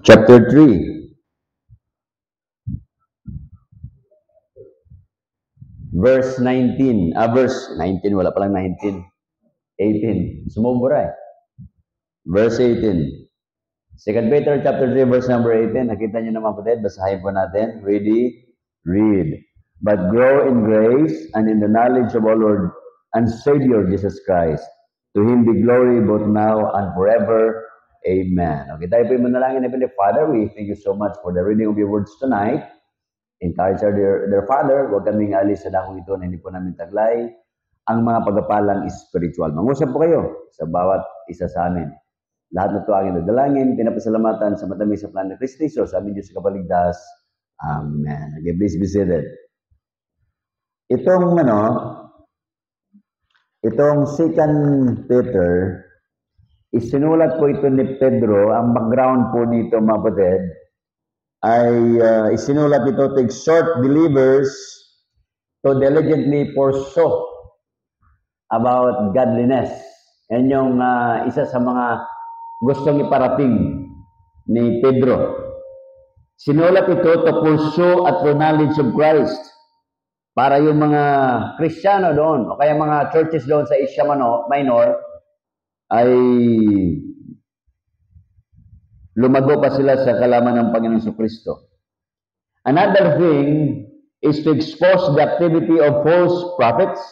chapter 3, verse 19. Verse 19, wala palang 19. 18. Sumubura eh. Verse 18. 2 Peter chapter 3, verse number 18. Nakita niyo naman po din. Basahin po natin. Ready? Read. But grow in grace and in the knowledge of our Lord and Savior Jesus Christ. To Him be glory both now and forever. Amen. Okay, tayo po yung manalangin. Heavenly Father, we thank you so much for the reading of your words tonight. Encourage our dear Father, huwag kaming alis sa dakong ito na hindi po namin taglay ang mga pagpapalang spiritual. Mangusap po kayo sa bawat isa sa amin. Lahat na ito aking dadalangin, pinapasalamatan sa matamis sa plan ni Kristo Jesus, sa aming Diyos sa kapaligtas. Amen. Okay, please be seated. Itong 2 Peter, isinulat po ito ni Pedro. Ang background po nito, mga kapatid, ay isinulat ito to exhort believers to diligently pursue about godliness. Yan yung isa sa mga gustong iparating ni Pedro. Sinulat ito to pursue at the knowledge of Christ. Para yung mga Kristiyano doon, o kaya mga churches doon sa Asia Minor, ay lumago pa sila sa kalaman ng Panginoon Jesucristo. Another thing is to expose the activity of false prophets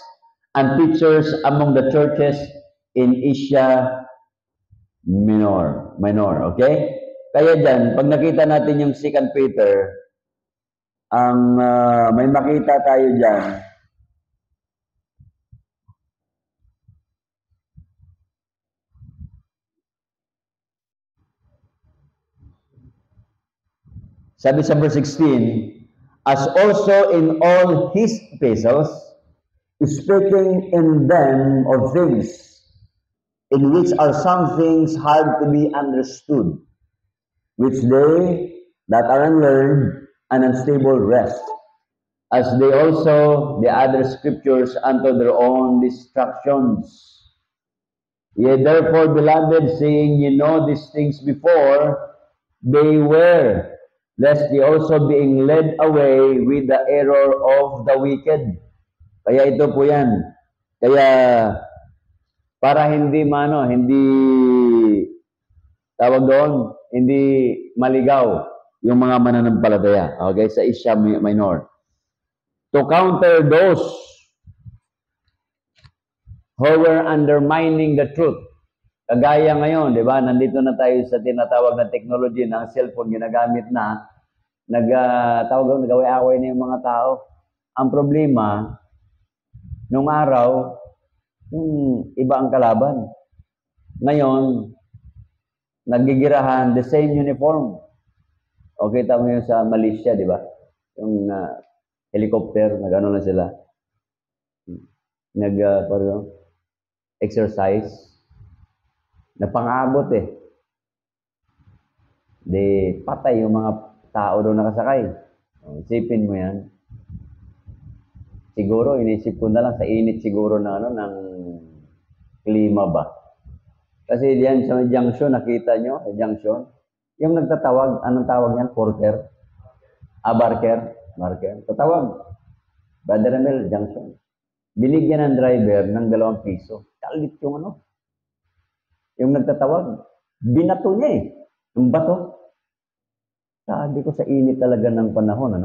and teachers among the churches in Asia Minor. Okay? Kaya dyan, pag nakita natin yung 2 Peter, ang may makita tayo dyan, sabi sa verse 16, as also in all his epistles, speaking in them of things in which are some things hard to be understood, which they that are unlearned and unstable rest, as they also the other scriptures unto their own destructions. Ye therefore, beloved, seeing ye know these things before, beware, lest ye also being led away with the error of the wicked. Kaya ito po yan. Kaya, para hindi tawag doon, hindi maligaw yung mga mananampalataya. Okay, sa Asia Minor. To counter those who were undermining the truth. Kagaya ngayon, di ba? Nandito na tayo sa tinatawag na technology ng cellphone ginagamit na nagaway-away na yung mga tao. Ang problema, nung araw, yung iba ang kalaban. Ngayon, nagigirahan the same uniform. Okay, tama yun sa Malaysia, di ba? Yung helicopter, nag-ano na sila. Exercise. Napang-abot eh. Di patay yung mga tao doon nakasakay. Isipin mo yan. Siguro, inisip ko na lang sa init siguro ng klima ba. Kasi diyan sa junction, nakita nyo, sa junction, yung nagtatawag, anong tawag yan? Porter? Barker. Tatawag. Brother Emil, junction. Binigyan ng driver ng 2 piso. Kalit yung yung nagtatawag. Binato niya eh. Yung bato. Sabi ko sa init talaga ng panahon,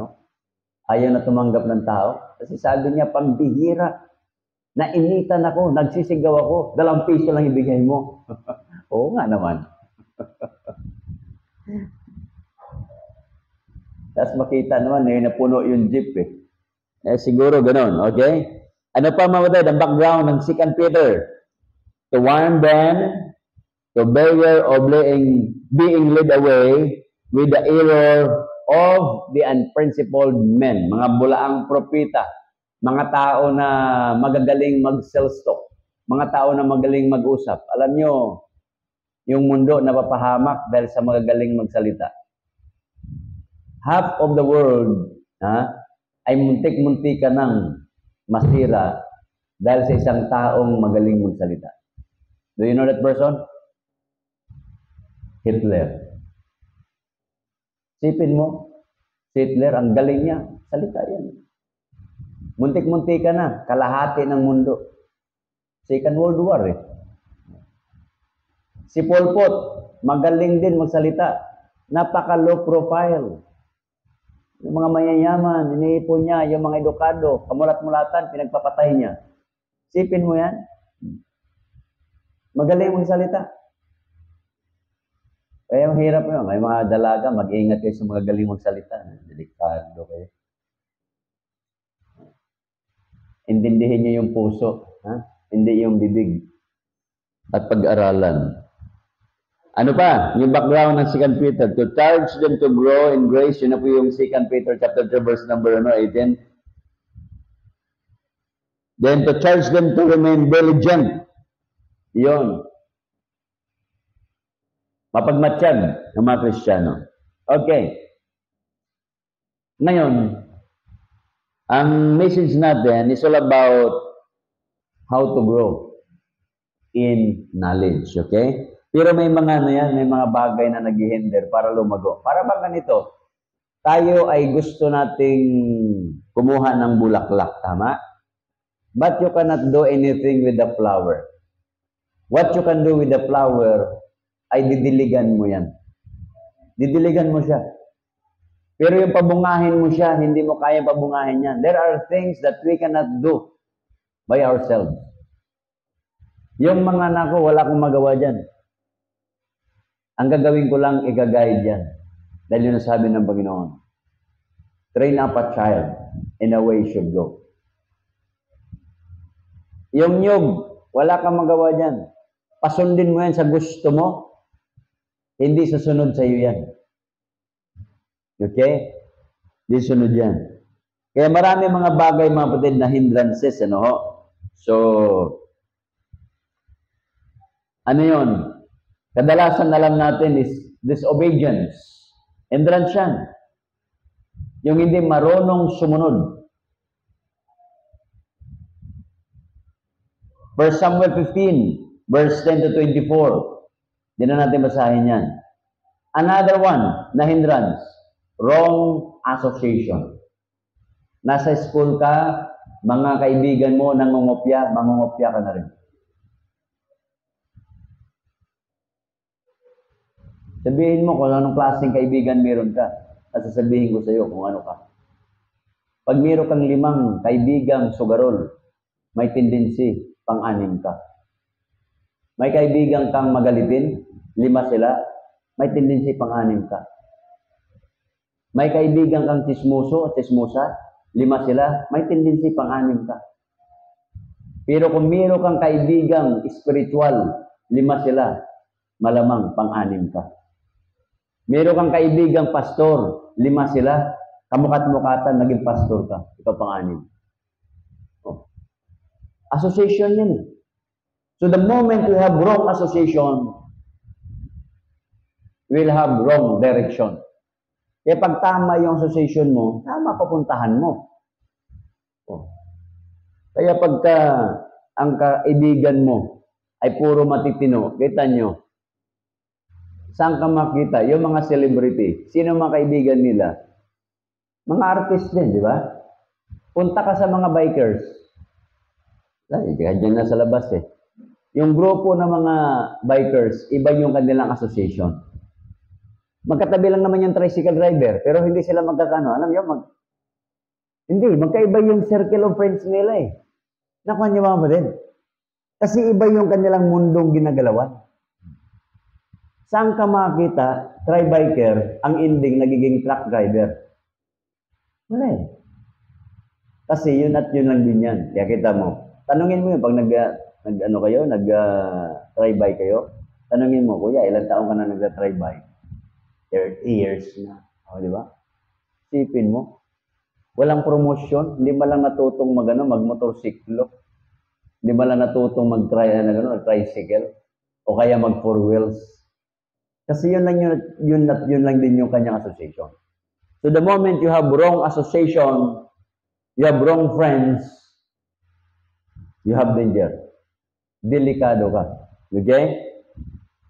ayaw na tumanggap ng tao. Kasi sabi niya, pambihira. Nainitan ako, nagsisigaw ako, 2 piso lang ibigay mo. Oo nga naman. Tapos makita naman, napuno yung jeep eh. Siguro ganun, okay? Ano pa mga ang background ng 2 Peter? To warn them, to beware of being led away with the error of the unprincipled men, mga bulaang propeta, mga tao na magagaling mag-sell stock, mga tao na magaling mag-usap. Alam nyo, yung mundo napapahamak dahil sa magagaling magsalita. Half of the world ay muntik-muntik ka nang masira dahil sa isang taong magaling magsalita. Do you know that person? Hitler. Sipin mo, Hitler, ang galing niya. Salita yan. Muntik-muntik ka na, kalahati ng mundo. Second World War eh. Si Pol Pot, magaling din magsalita. Napaka-low profile. Yung mga mayayaman, iniipon niya, yung mga edukado, kamulat-mulatan, pinagpapatay niya. Sipin mo yan. Magaling magsalita. Kaya mahirap yun. May mga dalaga, mag-iingat kayo sa mga galing magsalita. Delikado kayo. Intindihin niyo yung puso. Ha? Hindi yung bibig. At pag-aralan. Ano pa? Yung background ng 2 Peter. To charge them to grow in grace. Yun na po yung 2 Peter chapter 3 verse number 18. Then to charge them to remain diligent. Yun. Mapagmatsyag ng mga Kristiyano. Okay. Ngayon, ang message natin is all about how to grow in knowledge. Okay? Pero may mga may mga bagay na naghihinder para lumago. Para ba ganito? Tayo ay gusto nating kumuha ng bulaklak, tama? But you cannot do anything with the flower. What you can do with the flower ay didiligan mo yan. Didiligan mo siya. Pero yung pabungahin mo siya, hindi mo kaya pabungahin yan. There are things that we cannot do by ourselves. Yung mga nako, wala akong magawa dyan. Ang gagawin ko lang, i-guide yan. Dahil yun ang sabi ng Panginoon. Train up a child in a way he should go. Yung nyug, wala kang magawa dyan. Pasundin mo yan sa gusto mo, hindi susunod sa iyo yan. Okay? Hindi sunod yan. Kaya marami mga bagay, mga kapatid, na hindrances, ano ho? So, ano yun? Kadalasan alam natin is disobedience. Hindrance yan. Yung hindi marunong sumunod. 1 Samuel 15, verse 10 to 24. Hindi na natin basahin yan. Another one na hindrance, wrong association. Nasa school ka, mga kaibigan mo mangungopya ka na rin. Sabihin mo kung anong klaseng kaibigan meron ka. At sasabihin ko sa iyo kung ano ka. Pag meron kang 5 kaibigang sugarol, may tendency pang-anim ka. May kaibigan kang magalitin, 5 sila, may tendency pang-anim ka. May kaibigan kang chismoso at chismosa, 5 sila, may tendency pang-anim ka. Pero kung meron kang kaibigang spiritual, 5 sila, malamang pang-anim ka. Meron kang kaibigang pastor, 5 sila, kamukat-mukatan, naging pastor ka, ikaw pang-anim. Oh. Association yan eh. So the moment we have wrong association, we'll have wrong direction. Kaya pag tama yung association mo, tama papuntahan mo. Oh. Kaya pagka ang kaibigan mo ay puro matitino, kita nyo, saan ka makita? Yung mga celebrity, sino mga kaibigan nila? Mga artist din, di ba? Punta ka sa mga bikers. Diyan na sa labas eh. Yung grupo ng mga bikers, iba yung kanilang association. Magkatabi lang naman yung tricycle driver, pero hindi sila magkakano. Alam niyo, hindi, magkaiba yung circle of friends nila eh. Nakuha niyo ba din? Kasi iba yung kanilang mundong ginagalawan. Saan ka makita, tri-biker, ang ending nagiging truck driver? Wala eh. Kasi yun at yun lang din yan. Kaya kita mo, tanungin mo yun, pag nag-tri-bike kayo, tanungin mo, kuya, ilang taong ka na nag-tri-bike? 30 years na. O, di ba? Sipin mo. Walang promosyon, hindi ba lang natutong magmotorsiklo? Hindi ba lang natutong mag-tricycle? O kaya mag-4 wheels? Kasi yun lang din yung kanyang association. So the moment you have wrong association, you have wrong friends, you have danger. Delikado ka. Okay?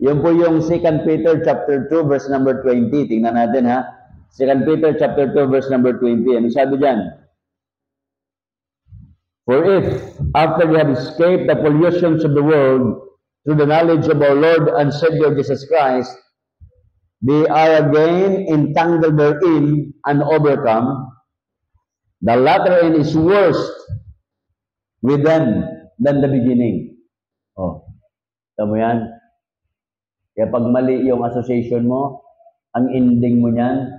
Yun po yung 2 Peter chapter 2 verse number 20. Tingnan natin ha. 2 Peter chapter 2 verse number 20. Ano sabi diyan? For if, after they have escaped the pollutions of the world through the knowledge of our Lord and Savior Jesus Christ, they are again entangled therein and overcome, the latter end is worse with them than the beginning. Oh, tama yan? Kaya pag mali yung association mo, ang ending mo niyan,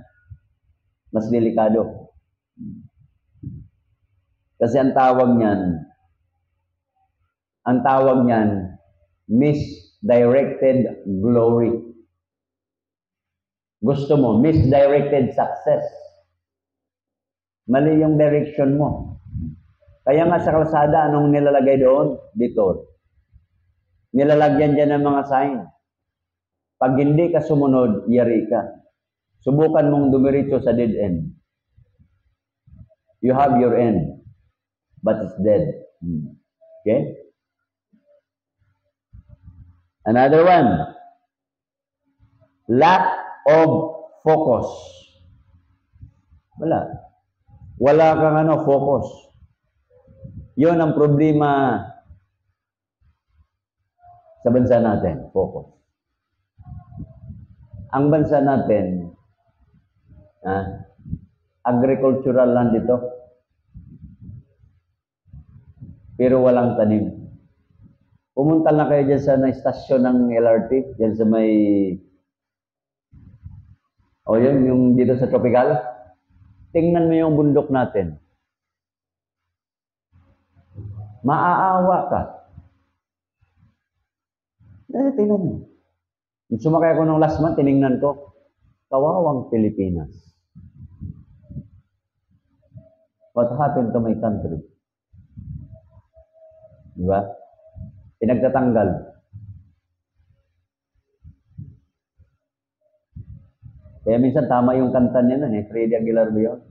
mas delikado. Kasi ang tawag niyan, misdirected glory. Gusto mo, misdirected success. Mali yung direction mo. Kaya nga sa kalsada, anong nilalagay doon? Dito. Nilalagyan dyan ng mga sign. Pag hindi ka sumunod, yari ka. Subukan mong dumiretso sa dead end. You have your end, but it's dead. Okay? Another one. Lack of focus. Wala kang focus. Yun ang problema sa bansa natin, focus. Ang bansa natin, agricultural land ito. Pero walang tanim. Pumunta na kayo dyan sa istasyon ng LRT, dyan sa may, yun, yung dito sa tropical. Tingnan mo yung bundok natin. Maaawa ka. Tingnan mo. Sumakay ako nung last month, tinignan ko, kawawang Pilipinas. What happened to my country? Diba? Pinagtatanggal. Kaya minsan tama yung kanta niya nun, Freddy Aguilar ba yun?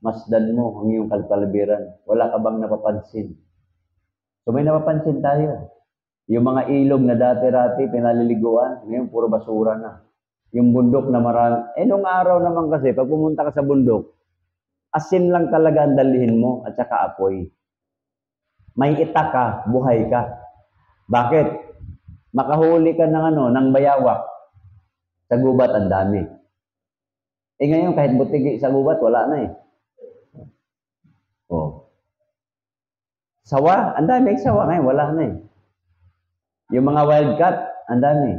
Masdan mo ang iyong kalpaliberan. Wala ka bang napapansin? So may napapansin tayo. Yung mga ilog na dati-rati, pinaliliguan, ngayon puro basura na. Yung bundok na marami. Nung araw naman kasi, pag pumunta ka sa bundok, asin lang talaga ang dalhin mo at saka apoy. May itak ka, buhay ka. Bakit? Makahuli ka ng bayawak. Sa gubat, ang dami. Ngayon, kahit butigi sa gubat, wala na eh. Sawa, ang dami sawa ngayon, wala na eh. Yung mga wildcat, ang dami.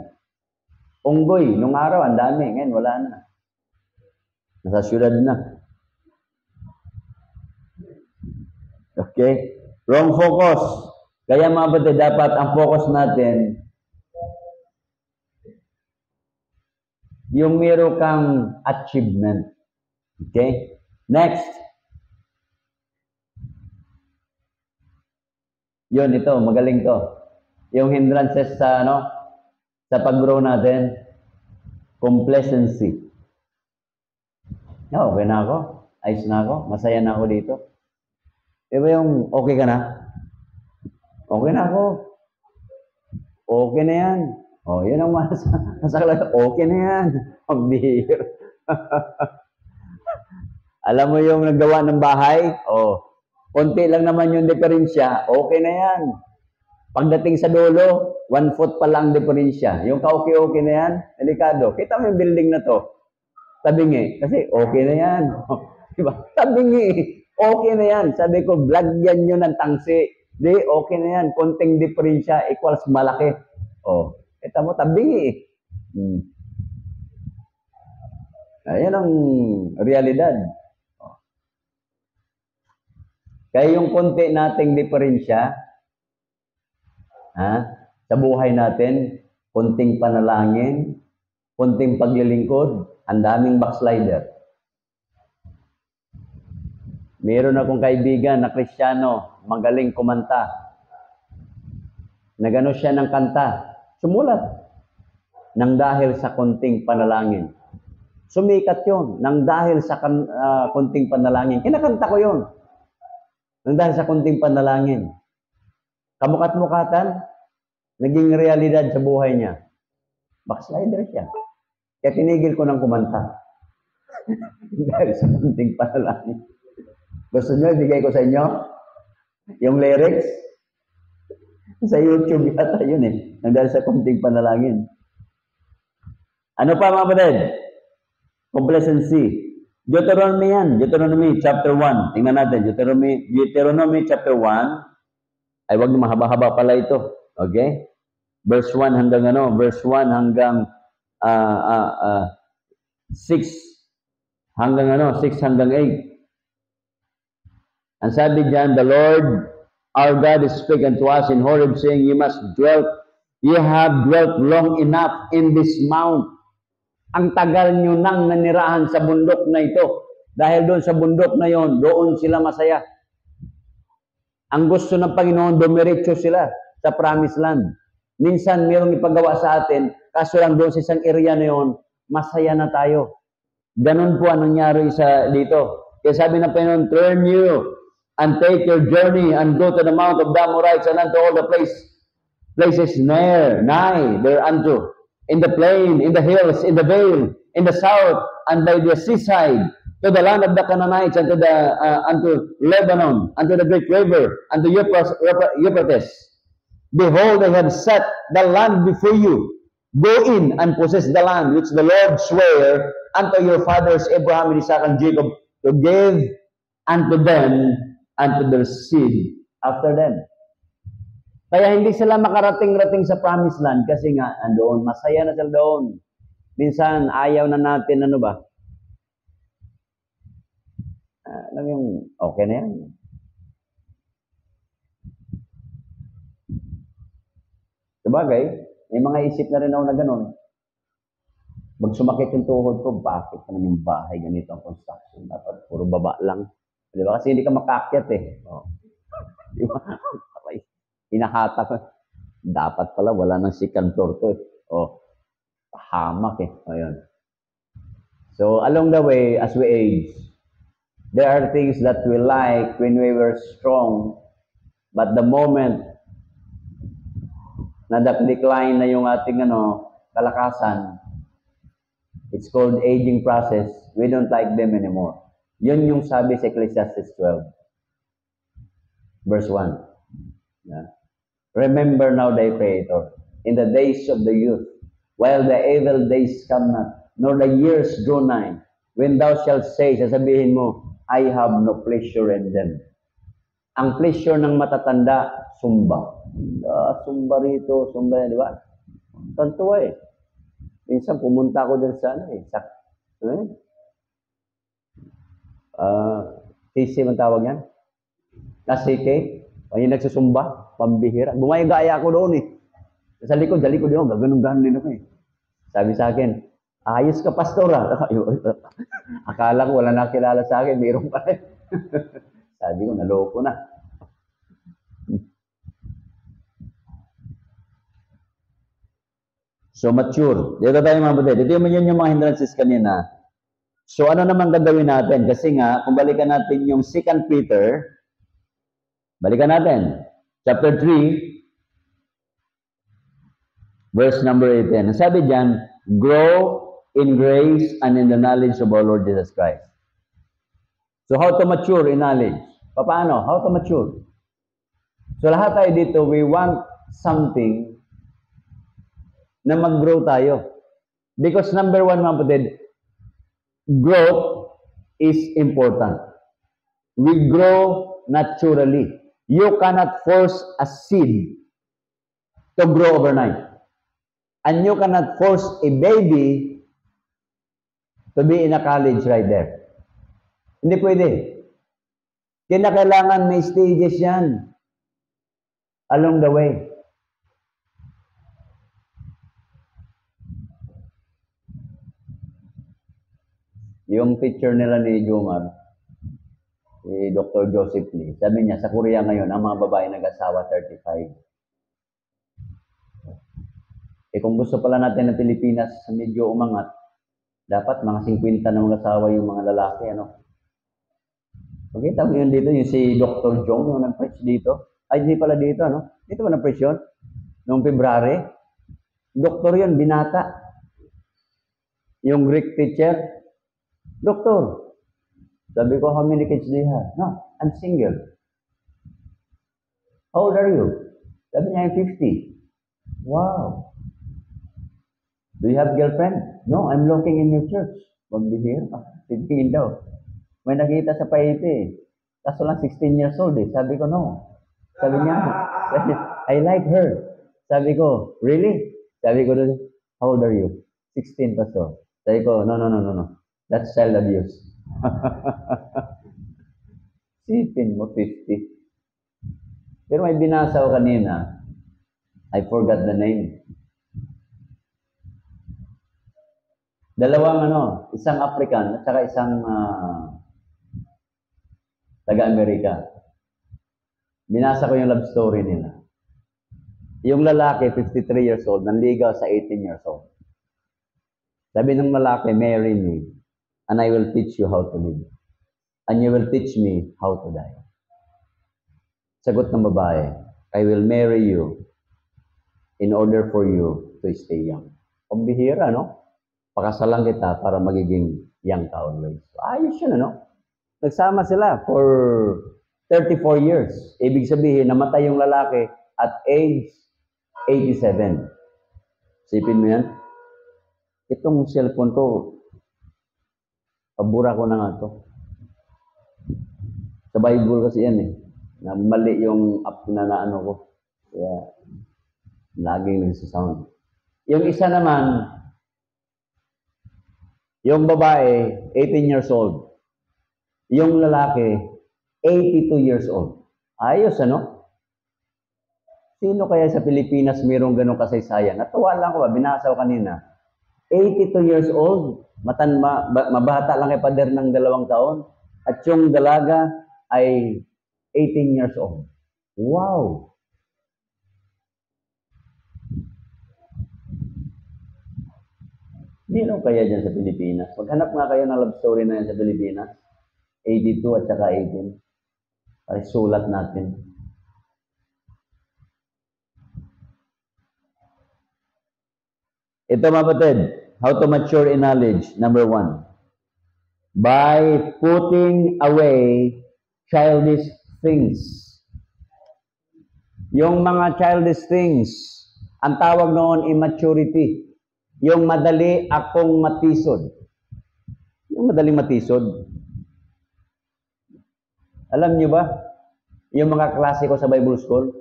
Unggoy, nung araw, ang dami. Ngayon, wala na. Nasa syudad na. Okay? Wrong focus. Kaya mga batid, dapat ang focus natin, yung meron kang achievement. Okay? Next. Yun, ito, magaling to. Yung hindrances sa pag-grow natin, complacency. Okay na ako. Ayos na ako. Masaya na ako dito. Diba yung okay ka na? Okay na ako. Okay na yan. Yun ang masakala. Okay na yan. Ang bihir. Alam mo yung naggawa ng bahay? Konti lang naman yung diferensya. Okay na yan. Pagdating sa dulo, 1 foot pa lang diferensya. Yung ka-okay-okay na yan, delikado. Kita mo yung building na to. Tabingi. Kasi okay na yan. Diba? Tabingi. Okay na yan. Sabi ko, blagyan nyo ng tangsi. Di, okay na yan. Konting diferensya equals malaki. Kita mo, tabingi. Ayan ang realidad. Kaya yung konti nating diferensya, sa buhay natin, konting panalangin, konting paglilingkod, ang daming backslider. Meron akong kaibigan na Kristiyano, magaling kumanta. Nagano siya ng kanta, sumulat. Nang dahil sa konting panalangin. Sumikat yun, nang dahil sa konting panalangin. Kinakanta ko yun. Nang dahil sa konting panalangin. Kamukat-mukatan, naging realidad sa buhay niya. Backslider siya. Kaya tinigil ko ng kumanta. Dahil sa kunting panalangin. Gusto nyo, ibigay ko sa inyo yung lyrics? Sa YouTube yata yun eh. Dahil sa kunting panalangin. Ano pa mga kapatid? Complacency. Deuteronomy yan. Deuteronomy chapter 1. Tingnan natin. Deuteronomy chapter 1. Ay, wag na mahaba-haba pala ito. Okay? Verse 1 hanggang ano? Verse 1 hanggang 6 hanggang ano? 6 hanggang 8. Ang sabi diyan, the Lord our God is speaking to us in Horeb, saying, you have dwelt long enough in this mount. Ang tagal nyo nang nanirahan sa bundok na ito. Dahil doon sa bundok na yon, doon sila masaya. Ang gusto ng Panginoon, dumiretso sila sa promised land. Minsan, mayroong ipagawa sa atin, kaso lang doon sa isang area na yon, masaya na tayo. Ganun po ang nangyari dito. Kaya sabi ng Panginoon, turn you and take your journey and go to the Mount of the Amorites and unto all the places nigh thereunto, in the plain, in the hills, in the vale, in the south, and by the seaside, to the land of the Canaanites, unto Lebanon, unto the great river, unto Euphrates. Behold, I have set the land before you. Go in and possess the land which the Lord sware unto your fathers Abraham, Isaac, and Jacob, to give unto them and to their seed after them. Kaya hindi sila makarating-rating sa promised land kasi nga andoon, masaya na sila doon. Minsan, ayaw na natin, ano ba? Alam yung, okay na yan. Sabagay, may mga isip na rin ako na gano'n. Magsumakit yung tuhod ko, bakit naman yung bahay ganito ang construction? Dapat puro baba lang. Di ba? Kasi hindi ka makakyat eh. Oh. Di ba? Hinahata ko. Dapat pala, wala nang second floor to eh. Oh, hamak eh. O yun. So, along the way, as we age, there are things that we like when we were strong, but the moment na decline na yung ating kalakasan, it's called aging process, we don't like them anymore. Yun yung sabi sa Ecclesiastes 12. Verse 1. Yeah. Remember now thy Creator in the days of the youth, while the evil days come not, nor the years draw nigh, when thou shalt say, sasabihin mo, I have no pleasure in them. Ang pleasure ng matatanda, sumba. Sumba rito, sumba yan, di ba? Tanto eh. Minsan pumunta ako dun sa TC ang tawag yan. Kasike. Yung nagsusumba. Pambihira. Bumayagaya ako doon eh. Sa likod yun. Gaganong-ganon din ako eh. Sabi sa akin, ayos ka, pastor ah. Akala ko wala nakilala sa akin. Mayroon pa rin. Sabi ko, naloko na. So, mature. Dito tayo mga batid. Dito yun yung mga hindrances kanina. So, ano naman gagawin natin? Kasi nga, kung balikan natin yung 2 Peter, balikan natin. Chapter 3, verse number 18. Ang sabi dyan, grow in grace and in the knowledge of our Lord Jesus Christ. So, how to mature in knowledge? Paano? How to mature? So, lahat tayo dito, we want something na mag-grow tayo. Because number 1, mga kapatid, growth is important. We grow naturally. You cannot force a seed to grow overnight. And you cannot force a baby to be in a college right there. Hindi pwede. Kinakailangan may stages yan along the way. Yung picture nila ni Jomar, si Dr. Joseph Lee, sabi niya, sa Korea ngayon, ang mga babae nag-asawa 35. Kung gusto pala natin ng Pilipinas medyo umangat, dapat mga 50 na mag-asawa yung mga lalaki, ano? Pakita mo yun dito, yung si Dr. Jong, yung nag-preach dito. Ay, hindi pala dito, ano? Dito ba nag-preach yun? Noong February. Doktor yun, binata. Yung Greek teacher, Doktor. Sabi ko, how many kids do you have? No, I'm single. How old are you? Sabi niya, I'm 50. Wow. Do you have girlfriend? No, I'm looking in your church. Magbihir. Titingin daw. May nakita sa paite eh. Kaso lang 16 years old eh. Sabi ko, no. Sabi niya, I like her. Sabi ko, really? Sabi ko, how old are you? 16, Pastor. Sabi ko, no. That's child abuse. Sipin mo, 50. Pero may binasa ko kanina. I forgot the name. Dalawang isang African at saka isang taga-Amerika. Binasa ko yung love story nila. Yung lalaki, 53 years old, nanligaw sa 18 years old. Sabi ng lalaki, marry me, and I will teach you how to live. And you will teach me how to die. Sagot ng babae, I will marry you in order for you to stay young. Pambihira, no? Pakasalan kita para magiging young ka always. Ayos yun, Nagsama sila for 34 years. Ibig sabihin, namatay yung lalaki at age 87. Sipin mo yan? Itong cellphone ko, pabura ko na nga to. Sa Bible kasi yan eh. Na mali yung app na naano ko. Kaya, laging nagsasound. Yung isa naman, yung babae, 18 years old. Yung lalaki, 82 years old. Ayos, Sino kaya sa Pilipinas mayroong ganong kasaysayan? Natuwa lang ko binasa ko kanina. 82 years old, mabata lang kay pader ng 2 taon. At yung dalaga ay 18 years old. Wow! Meron kaya dyan sa Pilipinas? Maghanap nga kayo ng love story na yan sa Pilipinas. 82 at saka 18. Ay, sulat natin. Ito mga kapatid, how to mature in knowledge. Number 1. By putting away childish things. Yung mga childish things, ang tawag noon immaturity. Yung madali akong matisod. Yung madaling matisod. Alam niyo ba, yung mga klase ko sa Bible School,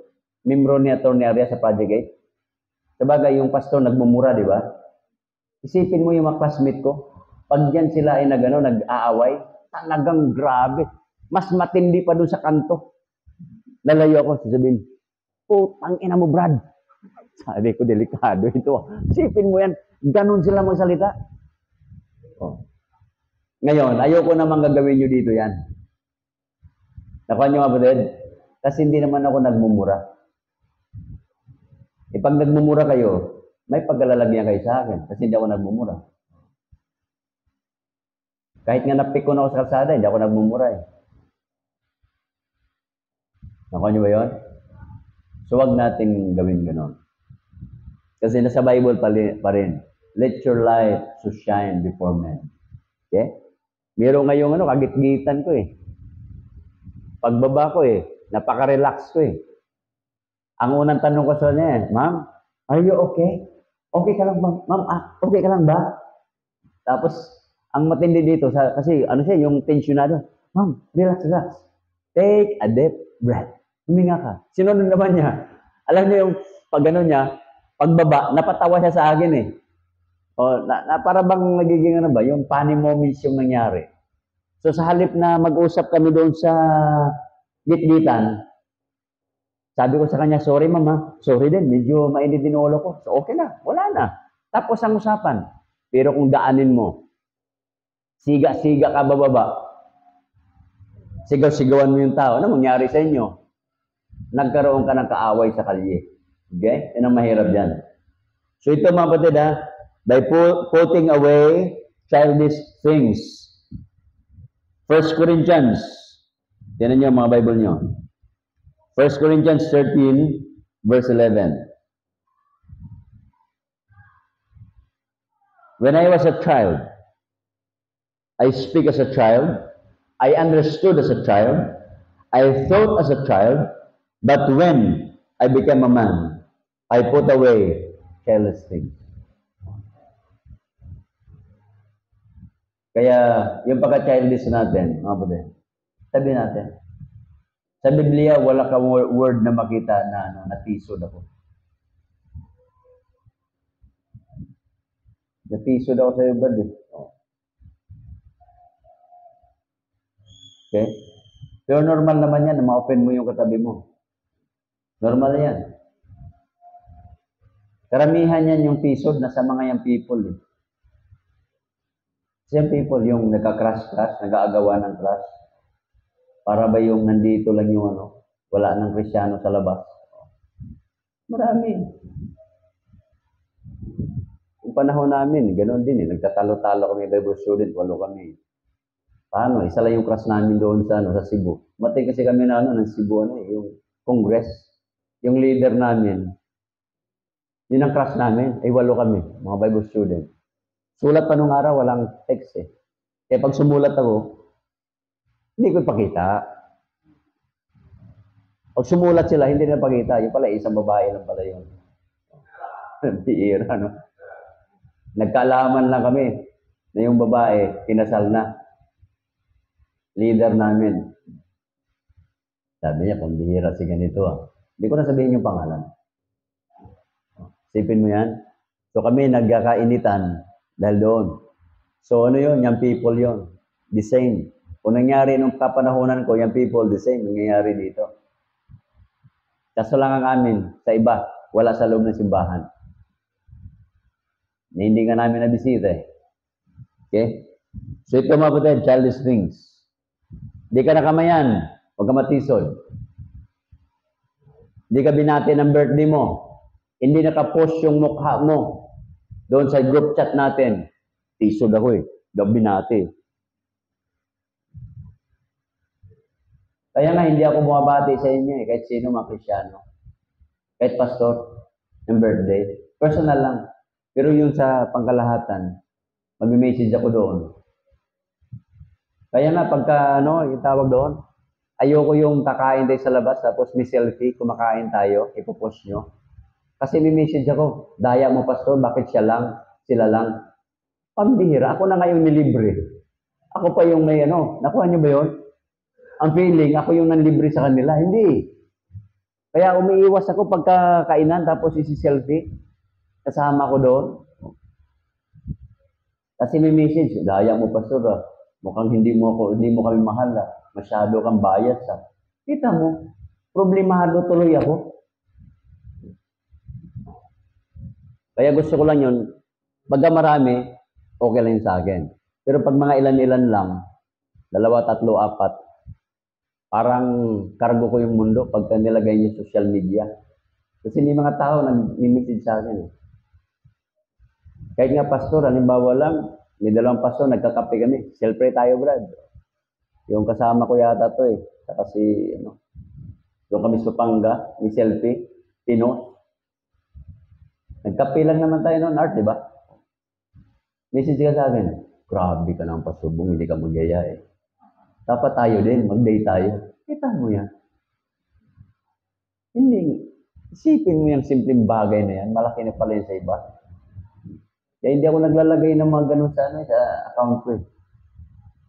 membro ni Atty. Arias sa Project 8, sabagay yung pastor nagmumura, di ba? Isipin mo yung mga classmate ko, pag yan sila ay nag-aaway, talagang grabe. Mas matindi pa doon sa kanto. Lalayo ako, sasabihin, putang ina mo, Brad. Sabi ko, delikado ito. Isipin mo yan, ganun sila magsalita. Oh. Ngayon, ayoko namang gagawin nyo dito yan. Nakuha nyo nga, kapatid? Kasi hindi naman ako nagmumura. Pag nagmumura kayo, may pagkalalagyan kayo sa akin kasi hindi ako nagmumura. Kahit nga napik ko na ako sa kalsada, hindi ako nagmumura eh. Nakuha nyo ba yun? So, wag natin gawin gano'n. Kasi nasa Bible pa rin, let your light so shine before men. Okay? Meron ngayong kagit-gitan ko eh. Pagbaba ko eh, napaka-relax ko eh. Ang unang tanong ko sa niya, Ma'am, are you okay? Okay ka lang ba? Ma'am, okay ka lang ba? Tapos, ang matindi dito, kasi siya, yung tensionado, Ma'am, relax. Take a deep breath. Huminga ka. Sinunod naman niya. Alam niyo yung pag niya, pagbaba, napatawa siya sa akin eh. O, para bang nagiging yung funny moments yung nangyari. So sa halip na mag-usap kami doon sa gitgitan, sabi ko sa kanya, sorry mama, sorry din, medyo mainit din ulo ko. So okay na, wala na. Tapos ang usapan. Pero kung daanin mo, siga-siga ka bababa, sigaw-sigawan mo yung tao, ano mangyari sa inyo? Nagkaroon ka ng kaaway sa kalye. Okay? Yan ang mahirap dyan. So ito mga kapatid by putting away childish things. 1 Corinthians, tinan niyo mga Bible niyo. 1 Corinthians 13, verse 11. When I was a child, I speak as a child. I understood as a child. I thought as a child. But when I became a man, I put away childish things. Kaya, yung pagka-childish natin, mga kapatid, sabi natin, sa Biblia, wala ka word na makita na natisod ako. Natisod ako sa iyo, bad eh. Okay? Pero normal naman yan na ma-open mo yung katabi mo. Normal yan. Karamihan yan yung tisod na sa mga yung people. Eh. Kasi yung people, yung nagka-crush-crush, nag-aagawa ng crush. Para ba yung nandito lang yung wala ng Kristiyano sa labas. Marami. Yung panahon namin, ganoon din eh. Nagtatalo-talo kami, Bible student, 8 kami. Paano? Isa lang yung crush namin doon sa Cebu. Matay kasi kami na ng Cebu, yung Congress. Yung leader namin, yun ang crush namin. Ay, 8 kami, mga Bible student. Sulat pa nung araw, walang text eh. Kaya pag sumulat ako, hindi ko ipakita. Pag sumulat sila, hindi na pakita. Yung pala, isang babae lang pala yun. Biira, no? Nagkaalaman lang kami na yung babae, kinasal na. Leader namin. Sabi niya, pambihira si ganito ah. Hindi ko na sabihin yung pangalan. Sipin mo yan. So kami nagkakainitan dahil doon. So ano yun? Yung people yun. The same. Kung nangyari nung kapanahonan ko, yung people, the same. Nangyayari dito. Kaso lang ang amin, sa iba, wala sa loob ng simbahan. Na hindi nga namin nabisita eh. Okay? So ito mga kapatid, childish things. Hindi ka nakamayan, huwag ka matisod. Hindi ka binati ng birthday mo. Hindi nakapost yung mukha mo. Doon sa group chat natin. Tisod ako eh. Daw binati. Kaya nga hindi ako bumabati sa inyo eh. Kahit sino mga Kristiyano. Kahit pastor ng birthday. Personal lang. Pero yung sa pangkalahatan, mag-message ako doon. Kaya nga, pagka, yung tawag doon, ayoko yung kakain tayo sa labas, tapos may selfie, kumakain tayo, ipopost nyo. Kasi may message ako, daya mo, pastor, bakit siya lang, sila lang? Pambihira, ako na ngayon nilibre. Ako pa yung may nakuha nyo ba yun? Ang feeling, ako yung nanlibre sa kanila. Hindi. Kaya umiiwas ako pagka kainan, tapos isi-selfie. Kasama ko doon. Kasi may message, daya mo, pastor, mukhang hindi mo kami mahal. Masyado kang bias. Kita mo, problemado tuloy ako. Kaya gusto ko lang yun, pagka marami, okay lang yun sa akin. Pero pag mga ilan-ilan lang, 2, 3, 4, parang kargo ko yung mundo pagka nilagay niyo social media. Kasi may mga tao nag-message sa akin. Kahit nga pastor, halimbawa lang, may 2 pastor, nagkakape kami. Selfie tayo, Brad. Yung kasama ko yata to eh. Saka si, yung kami sa Panga, may selfie, Pino. Nagkape lang naman tayo noon, Art, di ba? Message ka sa akin, grabe ka ng pasubong, hindi ka magyaya eh. Dapat tayo din, mag-day tayo. Kita mo yan. Hindi, isipin mo yung simpleng bagay na yan, malaki na pala yun sa iba. Kaya hindi ako naglalagay ng mga ganun sa account ko eh.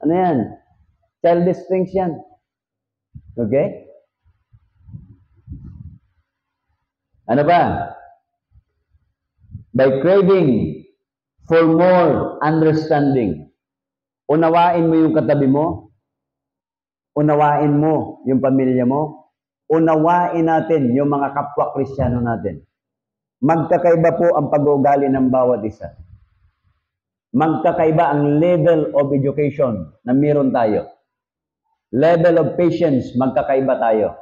Ano yan? Childish things yan. Okay? Ano ba? By craving for more understanding. Unawain mo yung katabi mo. Unawain mo yung pamilya mo. Unawain natin yung mga kapwa Kristiyano natin. Magkakaiba po ang pag-uugali ng bawat isa. Magkakaiba ang level of education na meron tayo. Level of patience, magkakaiba tayo.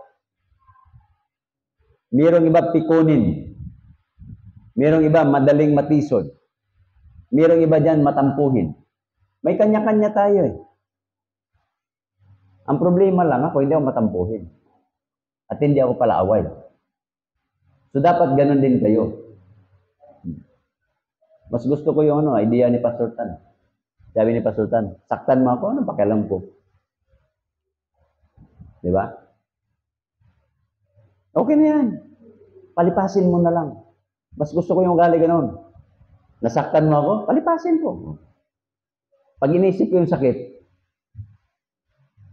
Merong iba pikunin. Merong iba madaling matisod. Merong iba dyan matampuhin. May kanya-kanya tayo eh. Ang problema lang ako, hindi ako matampuhin. At hindi ako palaaway. So dapat ganun din kayo. Mas gusto ko yung idea ni Pastor Tan. Sabi ni Pasultan, saktan mo ako, ano pakialam ko? Di ba? Okay na yan. Palipasin mo na lang. Mas gusto ko yung ugali ganun. Nasaktan mo ako, palipasin ko. Pag inisip ko yung sakit,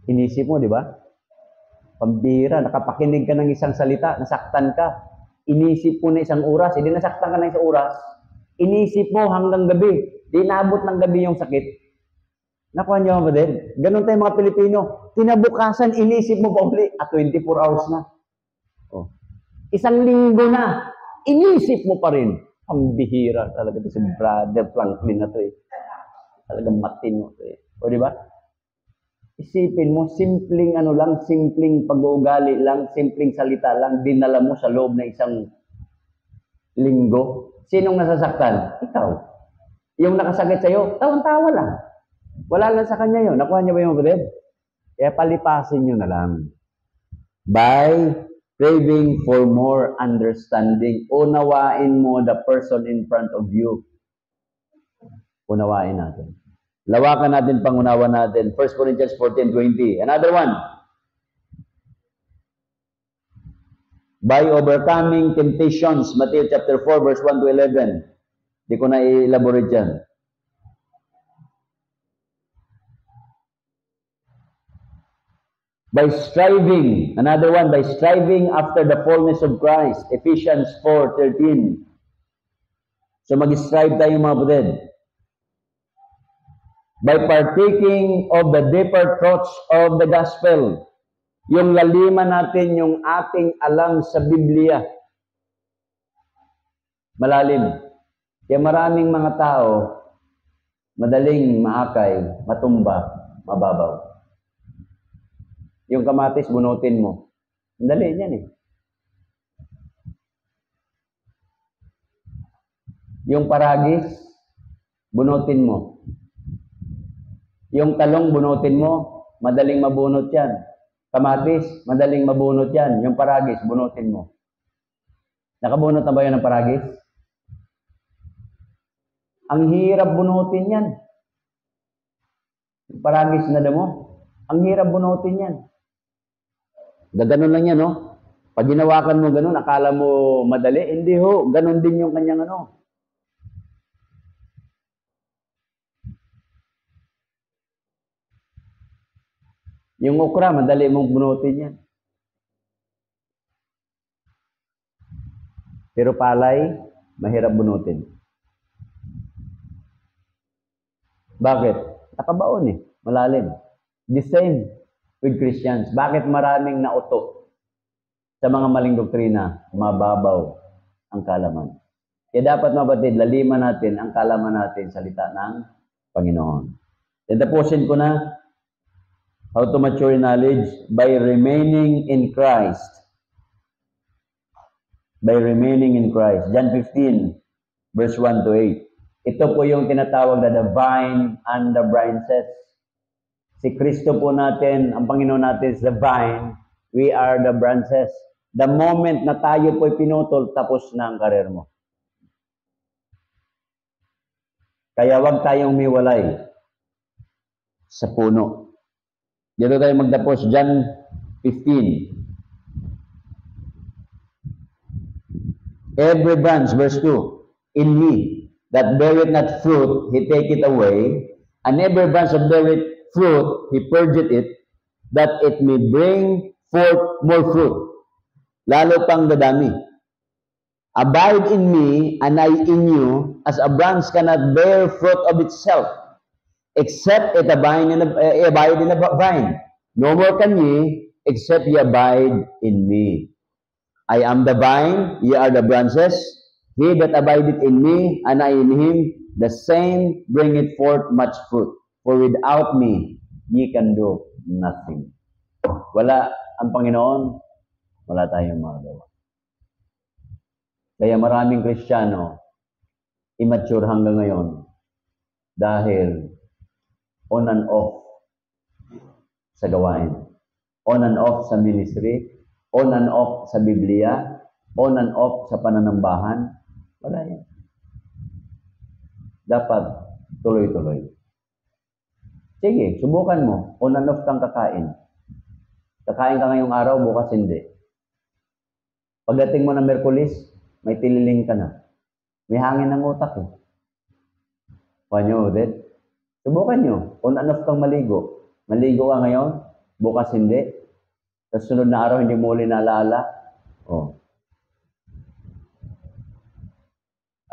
inisip mo, di ba? Pambira, nakapakinig ka ng isang salita, nasaktan ka. Inisip mo na isang oras, hindi nasaktan ka na isang oras. Inisip mo hanggang gabi. Di naabot ng gabi yung sakit. Nakuha niyo ba din? Ganun tayo mga Pilipino. Tinabukasan, inisip mo pa uli. 24 hours na. Oh. Isang linggo na. Inisip mo pa rin. Ang bihira talaga ito si Brother Franklin na to eh. Talagang matino to eh. O di ba? Isipin mo, simpleng ano lang, simpleng pag-uugali lang, simpleng salita lang, dinala mo sa loob ng isang linggo. Sinong nasasaktan? Ikaw. Yung nakasakit sa'yo, tawan-tawa lang. Wala lang sa kanya yun. Nakuha niya ba yung bread? Kaya palipasin nyo na lang. By craving for more understanding. Unawain mo the person in front of you. Unawain natin. Lawakan natin, pangunawa natin. 1 Corinthians 14:20. Another one. By overcoming temptations. Matthew chapter 4, verse 1 to 11. Di ko na i-elaborate yan. By striving, another one, by striving after the fullness of Christ. Ephesians 4:13. So mag-strive tayo mga kapatid. By partaking of the deeper truths of the gospel. Yung laliman natin, yung ating alam sa Biblia. Malalim. Kaya maraming mga tao, madaling maakay, matumba, mababaw. Yung kamatis, bunutin mo. Dali yan eh. Yung paragis, bunutin mo. Yung talong, bunutin mo. Madaling mabunot yan. Kamatis, madaling mabunot yan. Yung paragis, bunutin mo. Nakabunot na ba yan ng paragis? Ang hirap bunutin yan. Yung paragis na damo, ang hirap bunutin yan. Gaganon lang yan, no? Pag ginawakan mo ganon, akala mo madali. Hindi ho, ganon din yung kanyang ano. Yung okra, madali mong bunutin yan. Pero palay, mahirap bunutin. Bakit? Nakabaon eh, malalim. The same with Christians. Bakit maraming nauto sa mga maling doktrina? Mababaw ang kalaman. Kaya dapat mabatid, laliman natin ang kalaman natin salita ng Panginoon. Tapusin ko na, how to mature in knowledge by remaining in Christ. By remaining in Christ. John 15, verse 1 to 8. Ito po yung tinatawag na the vine and the branches. Si Kristo po natin, ang Panginoon natin is the vine, we are the branches. The moment na tayo po'y pinutol, tapos na ang karir mo. Kaya wag tayong miwalay sa puno. Dito tayo magtapos, John 15. Every branch, verse 2, in me, that beareth not fruit, he taketh away, and every branch that beareth fruit, he purgeth it, that it may bring forth more fruit. Lalo pang dadami. Abide in me, and I in you, as a branch cannot bear fruit of itself, except it abide in the vine. No more can ye, except ye abide in me. I am the vine, ye are the branches. He that abideth in me, and I in him, the same bringeth forth much fruit. For without me, ye can do nothing. Wala ang Panginoon, wala tayong magagawa. Kaya maraming Kristiyano, immature hanggang ngayon, dahil on and off sa gawain. On and off sa ministry, on and off sa Biblia, on and off sa pananambahan. Wala yan. Dapat tuloy-tuloy. Sige, subukan mo. On and off kang kakain. Kakain ka ngayong araw, bukas hindi. Pagdating mo ng Merkulis, may tililing ka na. May hangin ng utak eh. Panyo, ulit. Subukan nyo. On and off kang maligo. Maligo ka ngayon, bukas hindi. Sa sunod na araw, hindi mo uli naalala. Oh.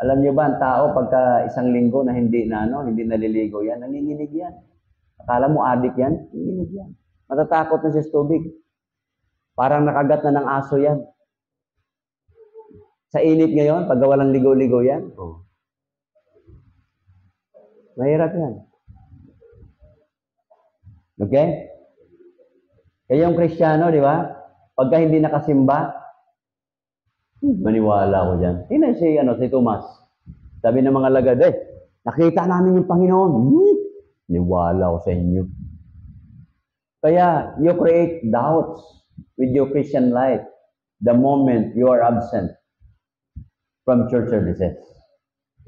Alam nyo ba, ang tao, pagka isang linggo na hindi naliligo yan, nanginginig yan. Akala mo adik yan? Nanginginig yan. Matatakot na siya sa tubig. Parang nakagat na ng aso yan. Sa init ngayon, pag walang ligaw-ligaw yan, mahirap yan. Okay? Kaya yung Kristiyano, di ba? Pagka hindi nakasimba, maniwala ko dyan. Tingnan si Tomas. Sabi ng mga lagad, nakita namin yung Panginoon. Niwala ko sa inyo. Kaya, you create doubts with your Christian life the moment you are absent from church services.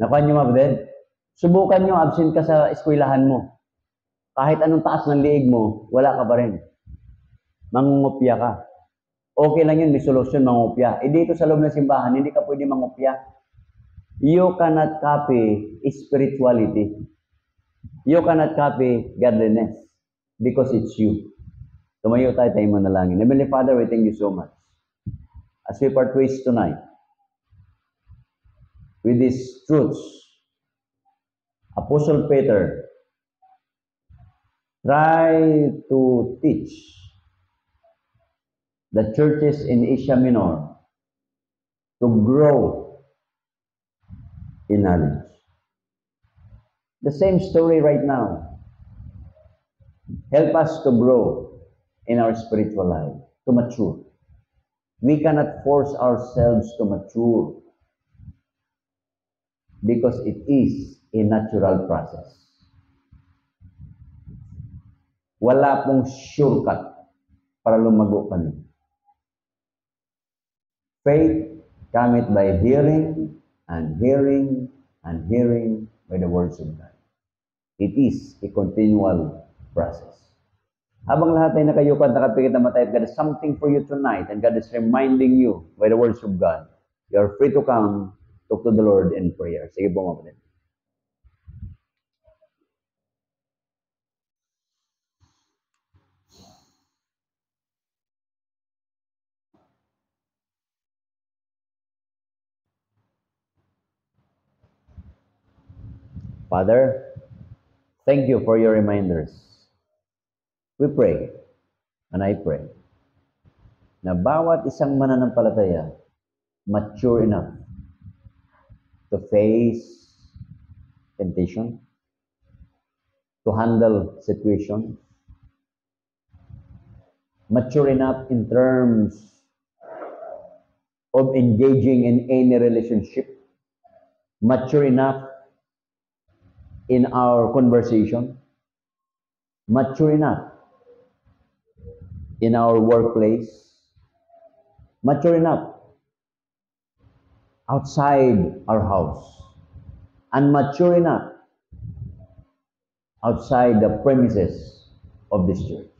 Nakuha niyo mga subukan niyo, absent ka sa eskwelahan mo. Kahit anong taas ng liig mo, wala ka pa rin. Mangungopya ka. Okay lang yun, may solusyon, mangopya. Dito sa loob ng simbahan, hindi ka pwede mangopya. You cannot copy spirituality. You cannot copy godliness because it's you. Tumayo tayo manalangin. Heavenly Father, we thank you so much. As we part ways tonight, with these truths, Apostle Peter tried to teach the churches in Asia Minor to grow in knowledge. The same story right now. Help us to grow in our spiritual life, to mature. We cannot force ourselves to mature because it is a natural process. Wala pong shortcut para lumago kami. Faith cometh by hearing, and hearing, and hearing by the words of God. It is a continual process. Habang lahat ay nakayupan, nakapikit na matay, God has something for you tonight, and God is reminding you by the words of God. You are free to come, talk to the Lord in prayer. Sige po mga kapatid. Father, thank you for your reminders. We pray, and I pray, na bawat isang mananampalataya mature enough to face temptation, to handle situations, mature enough in terms of engaging in any relationship, mature enough in our conversation, mature enough in our workplace, mature enough outside our house, and mature enough outside the premises of this church.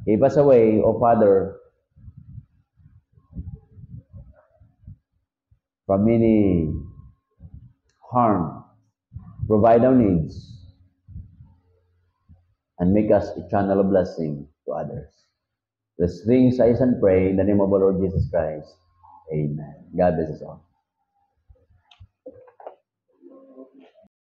Keep us away, O Father, from any harm. Provide our needs and make us a channel of blessing to others. Let's sing, sighs, and pray in the name of our Lord Jesus Christ. Amen. God bless us all.